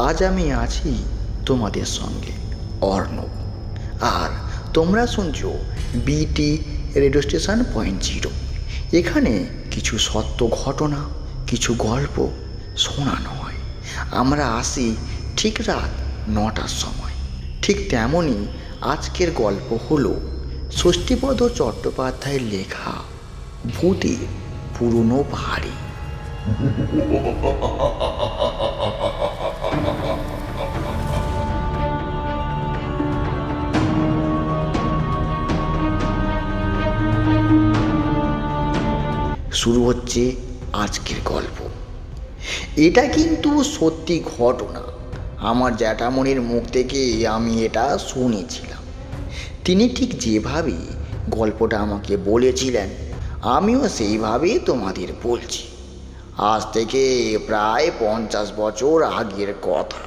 আজ আমি আছি তোমাদের সঙ্গে অর্ণব, আর তোমরা শুনছো বিটি রেডিও স্টেশন 0.0। এখানে কিছু সত্য ঘটনা, কিছু গল্প শোনানো হয়। আমরা আসি ঠিক রাত 9টার সময়। ঠিক তেমনই আজকের গল্প হলো ষষ্ঠীপদ চট্টোপাধ্যায়ের লেখা ভূতের পুরনো বাড়ি। শুরু হচ্ছে আজকের গল্প। এটা কিন্তু সত্যি ঘটনা। আমার জ্যাঠামণির মুখ থেকে আমি এটা শুনেছিলাম। তিনি ঠিক যেভাবে গল্পটা আমাকে বলেছিলেন, আমিও সেইভাবেই তোমাদের বলছি। আজ থেকে প্রায় 50 বছর আগের কথা।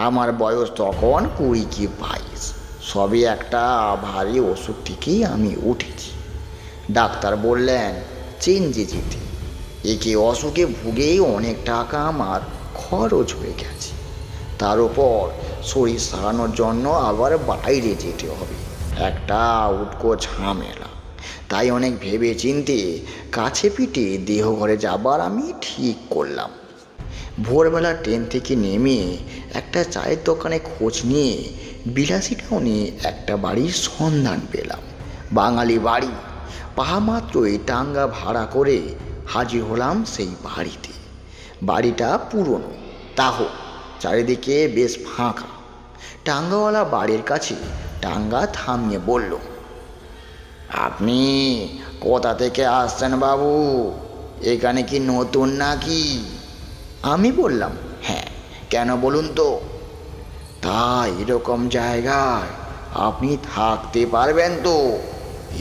আমার বয়স তখন 20 কি 22। সবে একটা ভারী ওষুধ থেকেই আমি উঠেছি। ডাক্তার বললেন চেঞ্জে যেতে। একে অসুখে ভুগেই অনেক টাকা আমার খরচ হয়ে গেছে। তার উপর শরীর সারানোর জন্য আবার বাইরে যেতে হবে, একটা উটকো ঝামেলা। তাই অনেক ভেবে চিনতে কাছে পিঠে দেহঘরে যাবার আমি ঠিক করলাম। ভোরবেলা ট্রেন থেকে নেমে একটা চায়ের দোকানে খোঁজ নিয়ে বিলাসী টাউনে একটা বাড়ির সন্ধান পেলাম। বাঙালি বাড়ি। পাহা মাত্রই টাঙ্গা ভাড়া করে হাজির হলাম সেই বাড়িতে। বাড়িটা পুরনো, তাহ চারিদিকে বেশ ফাঁকা। টাঙ্গাওয়ালা বাড়ির কাছে টাঙ্গা থামিয়ে বলল, আপনি কোথা থেকে আসছেন বাবু? এখানে কি নতুন নাকি? আমি বললাম, হ্যাঁ, কেন বলুন তো? তা এরকম জায়গায় আপনি থাকতে পারবেন তো?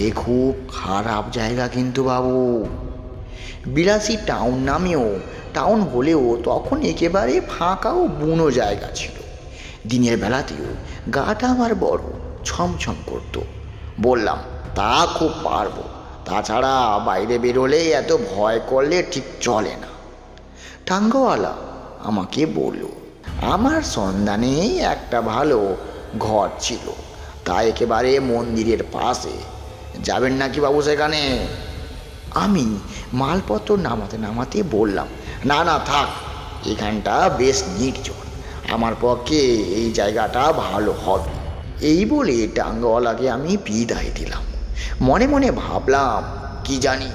এ খুব খারাপ জায়গা কিন্তু বাবু। বিলাসী টাউন নামেও টাউন হলেও তখন একেবারে ফাঁকা ও বুনো জায়গা ছিল। দিনের বেলাতেও গাটা আমার বড় ছমছম করত। বললাম, তা খুব পারবো। তাছাড়া বাইরে বেরোলে এত ভয় করলে ঠিক চলে না। টাঙ্গাওয়ালা আমাকে বলল, আমার সন্ধানে একটা ভালো ঘর ছিল, তা একেবারে মন্দিরের পাশে। যাবেন নাকি বাবু সেখানে? আমি মালপত্র নামাতে নামাতে বললাম, না না থাক, এখানটা বেশ নির্জন। আমার পক্ষে এই জায়গাটা ভালো হবে। এই বলে টাঙ্গাওয়ালাকে আমি বিদায় দিলাম। মনে মনে ভাবলাম, কি জানি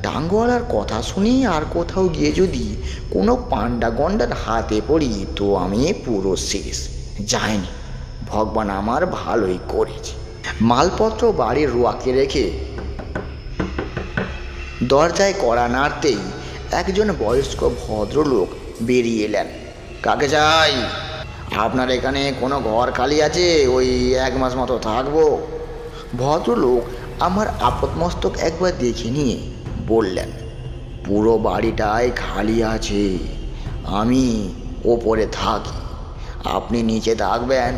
টাঙ্গাওয়ালার কথা শুনি আর কোথাও গিয়ে যদি কোনো পান্ডা গন্ডার হাতে পড়ি তো আমি পুরো শেষ। যাইনি, ভগবান আমার ভালোই করেছে। মালপত্র বাড়ির রোয়াকে রেখে দরজায় কড়া নাড়তেই একজন বয়স্ক ভদ্রলোক বেরিয়ে এলেন। কাকে চাই? আপনার এখানে কোনো ঘর খালি আছে? ওই 1 মাস মতো থাকবো। ভদ্রলোক আমার আপদমস্তক একবার দেখে নিয়ে বললেন, পুরো বাড়িটাই খালি আছে। আমি ওপরে থাকি, আপনি নিচে থাকবেন,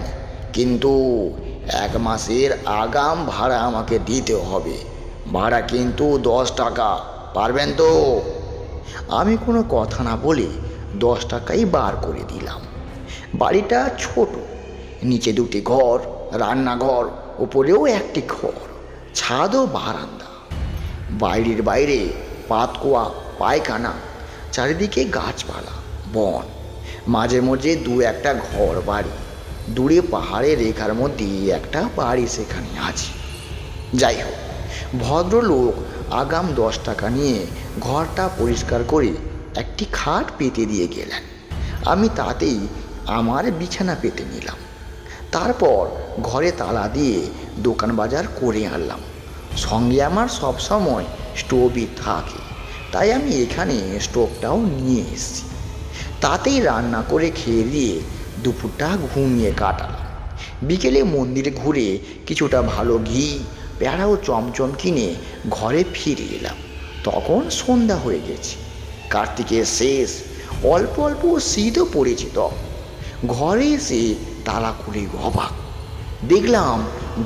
কিন্তু 1 মাসের আগাম ভাড়া আমাকে দিতে হবে। ভাড়া কিন্তু 10 টাকা। পারবেন তো? আমি কোনো কথা না বলে 10 টাকাই বার করে দিলাম। বাড়িটা ছোট, নিচে 2টি ঘর, রান্নাঘর, উপরেও একটি ঘর, ছাদ ও বারান্দা। বাইরের বাইরে পাতকুয়া, পায়খানা, চারিদিকে গাছপালা, বন, মাঝে মাঝে 2-1টা ঘর বাড়ি। দূরে পাহাড়ের রেখার মধ্যে একটা বাড়ি সেখানে আছে। যাই হোক, ভদ্রলোক আগাম 10 টাকা নিয়ে ঘরটা পরিষ্কার করে একটি খাট পেতে দিয়ে গেলেন। আমি তাতেই আমার বিছানা পেতে নিলাম। তারপর ঘরে তালা দিয়ে দোকান বাজার করে আনলাম। সঙ্গে আমার সব সময় স্টোভই থাকে, তাই আমি এখানে স্টোভটাও নিয়ে এসেছি। তাতেই রান্না করে খেয়ে দিয়ে দুপুরটা ঘুমিয়ে কাটালাম। বিকেলে মন্দিরে ঘুরে কিছুটা ভালো ঘি, পেয়ারা ও চমচম কিনে ঘরে ফিরে এলাম। তখন সন্ধ্যা হয়ে গেছে, কার্তিকের শেষ। অল্প অল্প শীতও পড়েছে। তখন ঘরে এসে তালা খুলে অবাক, দেখলাম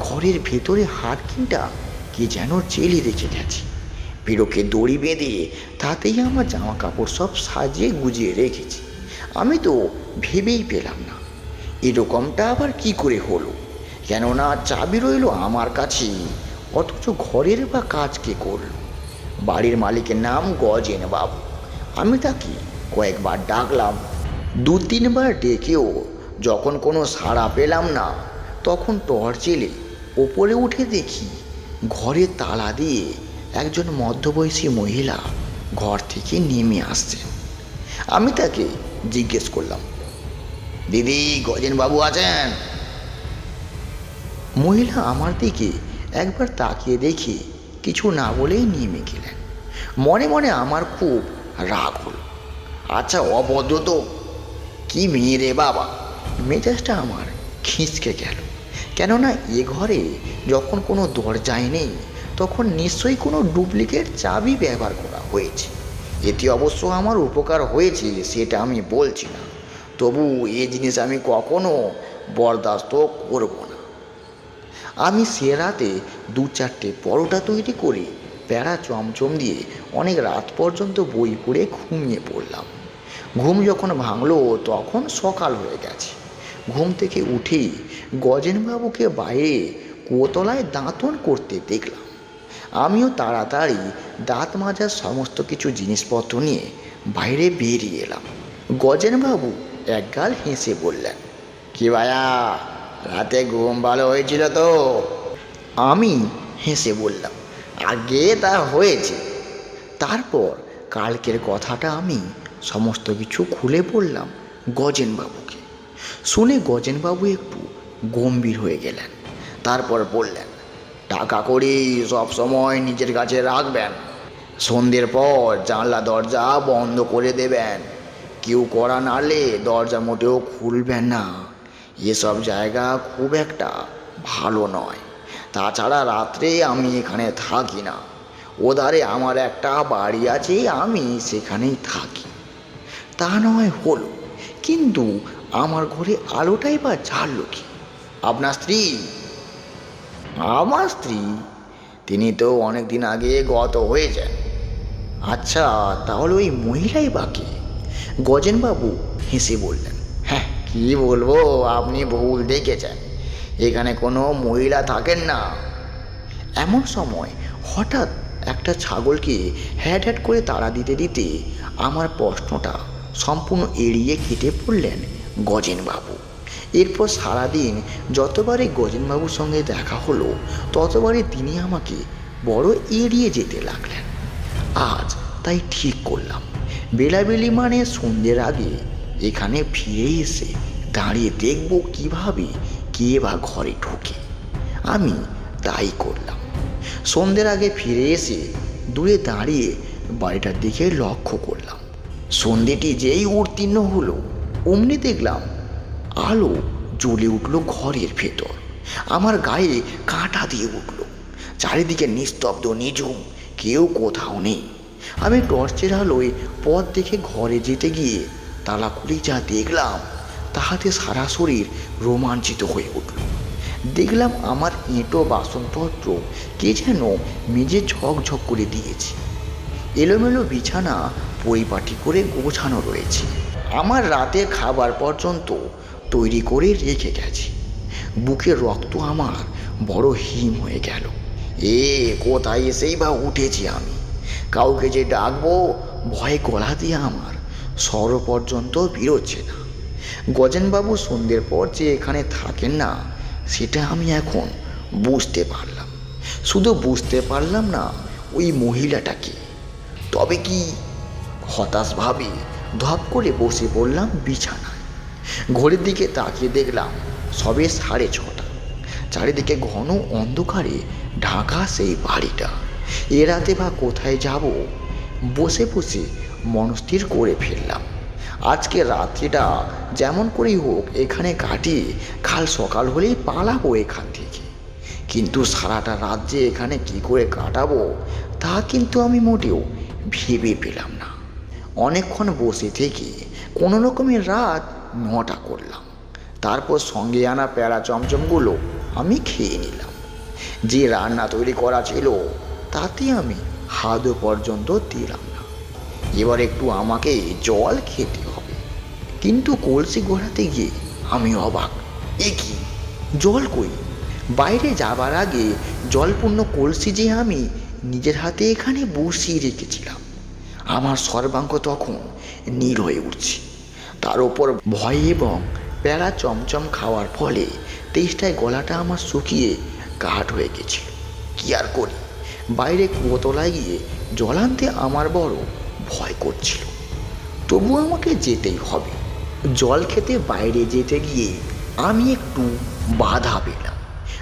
ঘরের ভেতরে হাড়কিনটা কে যেন চেলে রেখে গেছে। পেরোকে দড়ি বেঁধে তাতেই আমার জামা কাপড় সব সাজিয়ে গুজিয়ে রেখেছি। আমি তো ভেবেই পেলাম না এরকমটা আবার কি করে হলো, কেননা চাবি রইল আমার কাছেই, অথচ ঘরের বা কাজ কে করল? বাড়ির মালিকের নাম গজেন বাবু। আমি তাকে কয়েকবার ডাকলাম, 2-3বার ডেকেও যখন কোনো সাড়া পেলাম না, তখন টর্চ জেলে ওপরে উঠে দেখি ঘরে তালা দিয়ে একজন মধ্যবয়সী মহিলা ঘর থেকে নেমে আসছে। আমি তাকে জিজ্ঞেস করলাম, দিদি গজেন বাবু আছেন? মহিলা আমার দিকে একবার তাকিয়ে দেখে কিছু না বলেই নেমে গেলেন। মনে মনে আমার খুব রাগ হলো। আচ্ছা অভদ্র তো, কি মেয়ে রে বাবা! মেজাজটা আমার খিঁচকে গেল, কেননা এ ঘরে যখন কোনো দরজাই নেই, তখন নিশ্চয়ই কোনো ডুপ্লিকেট চাবি ব্যবহার করা হয়েছে। এতে অবশ্য আমার উপকার হয়েছে, সেটা আমি বলছি না, তবু এই জিনিস আমি কখনো বরদাস্ত করব না। আমি সে রাতে 2-4টে পরোটা তৈরি করে প্যারা চমচম দিয়ে অনেক রাত পর্যন্ত বই পড়ে ঘুমিয়ে পড়লাম। ঘুম যখন ভাঙলো তখন সকাল হয়ে গেছে। ঘুম থেকে উঠেই গজেনবাবুকে বাইরে কুয়োতলায় দাঁতন করতে দেখলাম। আমিও তাড়াতাড়ি দাঁত মাজার সমস্ত কিছু জিনিসপত্র নিয়ে বাইরে বেরিয়ে এলাম। গজেনবাবু একগাল হেসে বললেন, কি ভায়া, রাতে ঘুম ভালো হয়েছিল তো? আমি হেসে বললাম, আগে তা হয়েছে। তারপর কালকের কথাটা আমি সমস্ত কিছু খুলে বললাম গজেনবাবুকে। শুনে গজেনবাবু একটু গম্ভীর হয়ে গেলেন। তারপর বললেন, টাকা কড়ি সবসময় নিজের কাছে রাখবেন, সন্ধ্যের পর জানলা দরজা বন্ধ করে দেবেন, কেউ কড়া নাড়লে দরজা মোটেও খুলবেন না। এসব জায়গা খুব একটা ভালো নয়। তাছাড়া রাত্রে আমি এখানে থাকি না, ওধারে আমার একটা বাড়ি আছে, আমি সেখানেই থাকি। তা নয় হলো, কিন্তু আমার ঘরে আলোটাই বা জ্বাললো কি? আপনার স্ত্রী? আমার স্ত্রী? তিনি তো অনেক দিন আগে গত হয়েছেন। আচ্ছা, তাহলে ওই মহিলাই বাকি? গজেনবাবু হেসে বললেন, হ্যাঁ কি বলবো, আপনি ভুল দেখেছেন, এখানে কোনো মহিলা থাকেন না। এমন সময় হঠাৎ একটা ছাগলকে হ্যাট হ্যাট করে তাড়া দিতে দিতে আমার প্রশ্নটা সম্পূর্ণ এড়িয়ে কেটে পড়লেন গজেনবাবু। এরপর সারাদিন যতবারই গজেনবাবুর সঙ্গে দেখা হলো, ততবারই তিনি আমাকে বড় এড়িয়ে যেতে লাগলেন। আজ তাই ঠিক করলাম, বেলাবেলি মানে সন্ধ্যের আগে এখানে ফিরে এসে দাঁড়িয়ে দেখব কিভাবে কে বা ঘরে ঢোকে। আমি তাই করলাম। সন্ধ্যের আগে ফিরে এসে দূরে দাঁড়িয়ে বাড়িটার দিকে লক্ষ্য করলাম। সন্ধ্যেটি যেই উত্তীর্ণ হলো, অমনি দেখলাম আলো জ্বলে উঠল ঘরের ভেতর। আমার গায়ে কাঁটা দিয়ে উঠল। চারিদিকে নিস্তব্ধ, নিঝুম, কেউ কোথাও নেই। আমি টর্চের আলোয় পথ দেখে ঘরে যেতে গিয়ে তালা খুলে যা দেখলাম, তাহাতে সারা শরীর রোমাঞ্চিত হয়ে উঠল। দেখলাম আমার এঁটো বাসনপত্র কে যেন মেঝে ঝকঝক করে দিয়েছে। এলোমেলো বিছানা পরিপাটি করে গোছানো রয়েছে। আমার রাতের খাবার পর্যন্ত তৈরি করে রেখে গেছি। বুকের রক্ত আমার বড় হিম হয়ে গেল। কোথায় এসেই বা উঠেছি আমি? কাউকে যে ডাকবো, ভয়ে গলা দিয়ে আমার স্বর পর্যন্ত বেরোচ্ছে না। গজেনবাবু সন্ধ্যের পর যে এখানে থাকেন না, সেটা আমি এখন বুঝতে পারলাম। শুধু বুঝতে পারলাম না ওই মহিলাটাকে। তবে কি? হতাশভাবে ধপ করে বসে পড়লাম বিছানায়। ঘড়ির দিকে তাকিয়ে দেখলাম সবে 6:30। চারিদিকে ঘন অন্ধকারে ঢাকা সেই বাড়িটা। এ রাতে বা কোথায় যাব? বসে বসে মনস্থির করে ফেললাম, আজকে রাত্রিটা যেমন করেই হোক এখানে কাটিয়ে কাল সকাল হলেই পালাবো এখান থেকে। কিন্তু সারাটা রাত যে এখানে কি করে কাটাবো, তা কিন্তু আমি মোটেও ভেবে পেলাম না। অনেকক্ষণ বসে থেকে কোনো রকমের রাত 9টা করলাম। তারপর সঙ্গে আনা প্যারা চমচমগুলো আমি খেয়ে নিলাম। যে রান্না তৈরি করা ছিল তাতে আমি হাতও পর্যন্ত দিলাম না। এবার একটু আমাকে জল খেতে হবে, কিন্তু কলসি ঘোরাতে গিয়ে আমি অবাক। এ কি, জল কই? বাইরে যাবার আগে জলপূর্ণ কলসি যে আমি নিজের হাতে এখানে বসিয়ে রেখেছিলাম। আমার সর্বাঙ্গ তখন নীল হয়ে উঠছে। তার ওপর ভয় এবং প্যারা চমচম খাওয়ার ফলে তেষ্টায় গলাটা আমার শুকিয়ে কাঠ হয়ে গেছিল। কি আর করি, বাইরে কুয়োতলায় গিয়ে জল আনতে আমার বড় ভয় করছিল। তবু আমাকে যেতেই হবে। জল খেতে বাইরে যেতে গিয়ে আমি একটু বাধা পেলাম।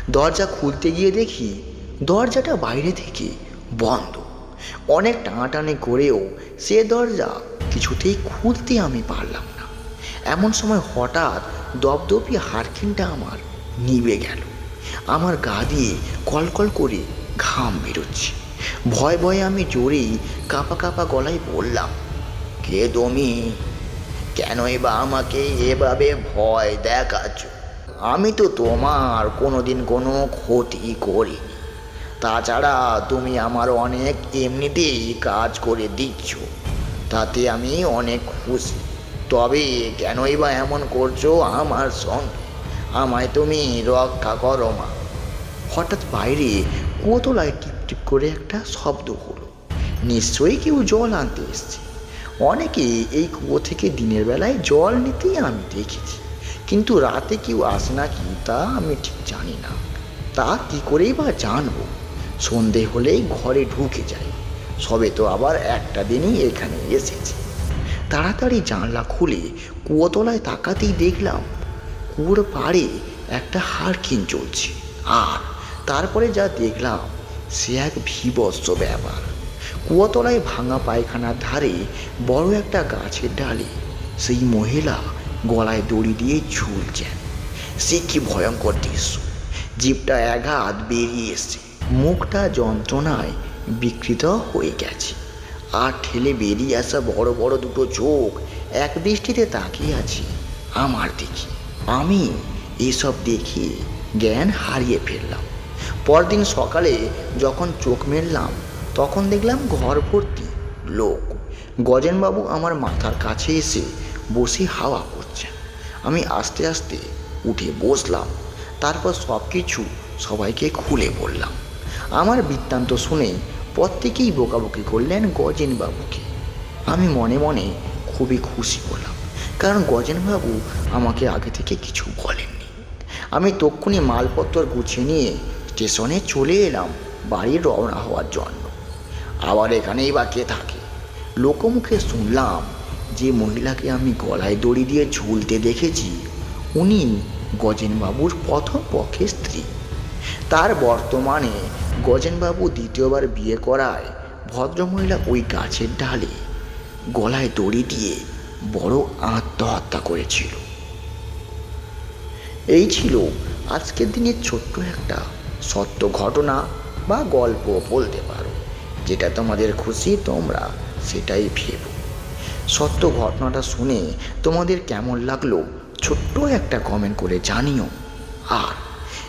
দরজা খুলতে গিয়ে দেখি দরজাটা বাইরে থেকে বন্ধ। অনেক টানাটানি করেও সে দরজা কিছুতেই খুলতে আমি পারলাম না। এমন সময় হঠাৎ দপদপি হারকিনটা আমার নিভে গেল। আমার গা দিয়ে কলকল করে ঘাম বেরোচ্ছে। ভয়ে ভয়ে আমি জোরেই কাঁপা কাঁপা গলায় বললাম, কে তুমি? কেনই বা আমাকে এভাবে ভয় দেখাচ্ছ? আমি তো তোমার কোনোদিন কোনো ক্ষতি করিনি। তাছাড়া তুমি আমার অনেক এমনিতেই কাজ করে দিচ্ছ, তাতে আমি অনেক খুশি। তবে কেনই বা এমন করছো আমার সঙ্গে? আমায় তুমি রক্ষা করো মা। হঠাৎ বাইরে কুয়োতলায় টিপটিপ করে একটা শব্দ হলো। নিশ্চয়ই কেউ জল আনতে এসছে। অনেকে এই কুয়ো থেকে দিনের বেলায় জল নিতেই আমি দেখেছি, কিন্তু রাতে কেউ আসে নাকি তা আমি ঠিক জানি না। তা কী করেই বা জানবো? সন্ধে হলেই ঘরে ঢুকে যাই। সবে তো আবার একটা দিনই এখানে এসেছি। তাড়াতাড়ি জানলা খুলে কুয়োতলায় তাকাতেই দেখলাম কুয়োর পাড়ে একটা হারকিন চলছে। আর তারপরে যা দেখলাম সে এক বীভৎস ব্যাপার। কুয়োতলায় ভাঙা পায়খানার ধারে বড় একটা গাছের ডালে সেই মহিলা গলায় দড়ি দিয়ে ঝুলছেন। সে কি ভয়ঙ্কর দৃশ্য! জিভটা একঘাত বেরিয়ে এসছে, মুখটা যন্ত্রণায় বিকৃত হয়ে গেছে, আর ঠেলে বেরিয়ে আসা বড় বড় দুটো চোখ এক দৃষ্টিতে তাকিয়ে আছে আমার দিকে। আমি এসব দেখে জ্ঞান হারিয়ে ফেললাম। পরদিন সকালে যখন চোখ মেললাম তখন দেখলাম ঘর ভর্তি লোক। গজেনবাবু আমার মাথার কাছে এসে বসে হাওয়া করছেন। আমি আস্তে আস্তে উঠে বসলাম। তারপর সব কিছু সবাইকে খুলে বললাম। আমার বৃত্তান্ত শুনে প্রত্যেকেই বকাবকি করলেন গজেনবাবুকে। আমি মনে মনে খুবই খুশি হলাম, কারণ গজেনবাবু আমাকে আগে থেকে কিছু বলেননি। আমি তক্ষুনি মালপত্র গুছিয়ে নিয়ে স্টেশনে চলে এলাম বাড়ি রওনা হওয়ার জন্য। আবার এখানেই বা কে থাকে? লোকমুখে শুনলাম যে মহিলাকে আমি গলায় দড়ি দিয়ে ঝুলতে দেখেছি উনি গজেনবাবুর প্রথম পক্ষের স্ত্রী। তার বর্তমানে গজেনবাবু দ্বিতীয়বার বিয়ে করায় ভদ্রমহিলা ওই গাছের ডালে গলায় দড়ি দিয়ে বড় আত্মহত্যা করেছিল। এই ছিল আজকের দিনের ছোট্ট একটা সত্য ঘটনা বা গল্প বলতে পারো। যেটা তোমাদের খুশি তোমরা সেটাই ভেবো। সত্য ঘটনাটা শুনে তোমাদের কেমন লাগলো ছোট্ট একটা কমেন্ট করে জানিও। আর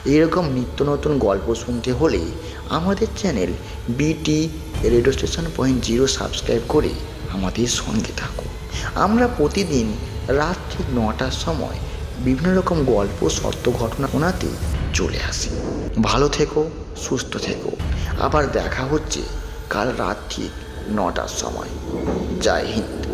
এরকম নিত্য নতুন গল্প শুনতে হলে আমাদের চ্যানেল বিটি রেডিও স্টেশন 0.0 সাবস্ক্রাইব করে আমাদের সঙ্গে থাকো। আমরা প্রতিদিন রাত ঠিক 9টার সময় বিভিন্ন রকম গল্প সত্য ঘটনা শোনাতে চলে আসি। ভালো থেকো, সুস্থ থেকো। আবার দেখা হচ্ছে কাল রাত ঠিক 9টার সময়। জয় হিন্দ।